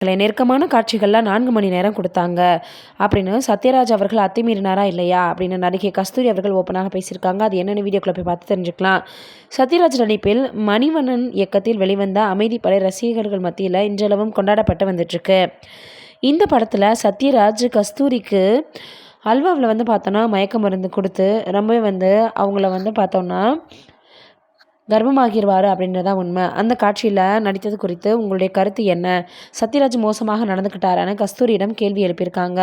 நெருக்கமான காட்சிகள்லாம் 4 மணி நேரம் கொடுத்தாங்க அப்படின்னு சத்யராஜ் அவர்கள் அத்துமீறினாரா இல்லையா அப்படின்னு நடிகை கஸ்தூரி அவர்கள் ஓப்பனாக பேசியிருக்காங்க. அது என்னென்ன வீடியோக்குள்ள போய் பார்த்து தெரிஞ்சுக்கலாம். சத்யராஜ் நடிப்பில் மணிவண்ணன் இயக்கத்தில் வெளிவந்த அமைதிப்படை ரசிகர்கள் மத்தியில் இன்றளவும் கொண்டாடப்பட்டு வந்துட்டுருக்கு. இந்த படத்தில் சத்யராஜ் கஸ்தூரிக்கு அல்வாவில் பார்த்தோன்னா மயக்க மருந்து கொடுத்து ரொம்பவே அவங்கள பார்த்தோன்னா கர்ப்பமாகிடுவார் அப்படின்றதான் உண்மை. அந்த காட்சியில் நடித்தது குறித்து உங்களுடைய கருத்து என்ன? சத்யராஜ் மோசமாக நடந்துக்கிட்டாரான்னு கஸ்தூரியிடம் கேள்வி எழுப்பியிருக்காங்க.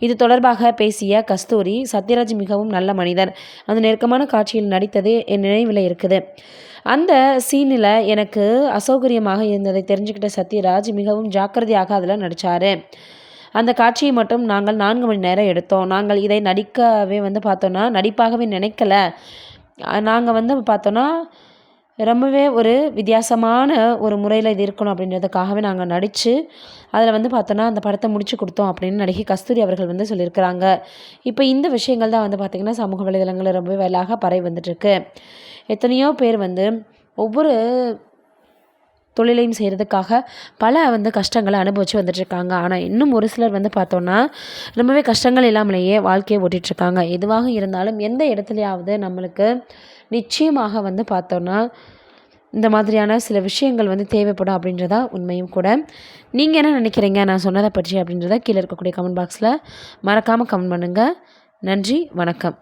இது தொடர்பாக பேசிய கஸ்தூரி, சத்யராஜ் மிகவும் நல்ல மனிதர். அந்த நெருக்கமான காட்சியில் நடித்தது என் நினைவில் இருக்குது. அந்த சீனில் எனக்கு அசௌகரியமாக இருந்ததை தெரிஞ்சுக்கிட்ட சத்யராஜ் மிகவும் ஜாக்கிரதையாக அதில் நடித்தார். அந்த காட்சியை மட்டும் நாங்கள் 4 மணி நேரம் எடுத்தோம். நாங்கள் இதை நடிக்கவே பார்த்தோன்னா நடிப்பாகவே நினைக்கல. நாங்கள் பார்த்தோன்னா ரொம்பவே ஒரு வித்தியாசமான ஒரு முறையில் இது இருக்கணும் அப்படின்றதுக்காகவே நாங்கள் நடித்து அதில் பார்த்தோன்னா அந்த படத்தை முடிச்சு கொடுத்தோம் அப்படின்னு நடிகை கஸ்தூரி அவர்கள் சொல்லியிருக்கிறாங்க. இப்போ இந்த விஷயங்கள் தான் பார்த்திங்கன்னா சமூக வலைதளங்களில் ரொம்ப வேலாக பரவி வந்துட்டுருக்கு. எத்தனையோ பேர் ஒவ்வொரு தொழிலையும் செய்கிறதுக்காக பல கஷ்டங்களை அனுபவித்து வந்துட்டுருக்காங்க. ஆனால் இன்னும் ஒரு சிலர் பார்த்தோன்னா ரொம்பவே கஷ்டங்கள் இல்லாமலேயே வாழ்க்கையை ஓட்டிகிட்ருக்காங்க. எதுவாக இருந்தாலும் எந்த இடத்துலையாவது நம்மளுக்கு நிச்சயமாக பார்த்தோன்னா இந்த மாதிரியான சில விஷயங்கள் தேவைப்படும் அப்படின்றதா உண்மையும் கூட. நீங்கள் என்ன நினைக்கிறீங்க நான் சொன்னதை பற்றி அப்படின்றத கீழே இருக்கக்கூடிய கமெண்ட் பாக்ஸில் மறக்காமல் கமெண்ட் பண்ணுங்கள். நன்றி, வணக்கம்.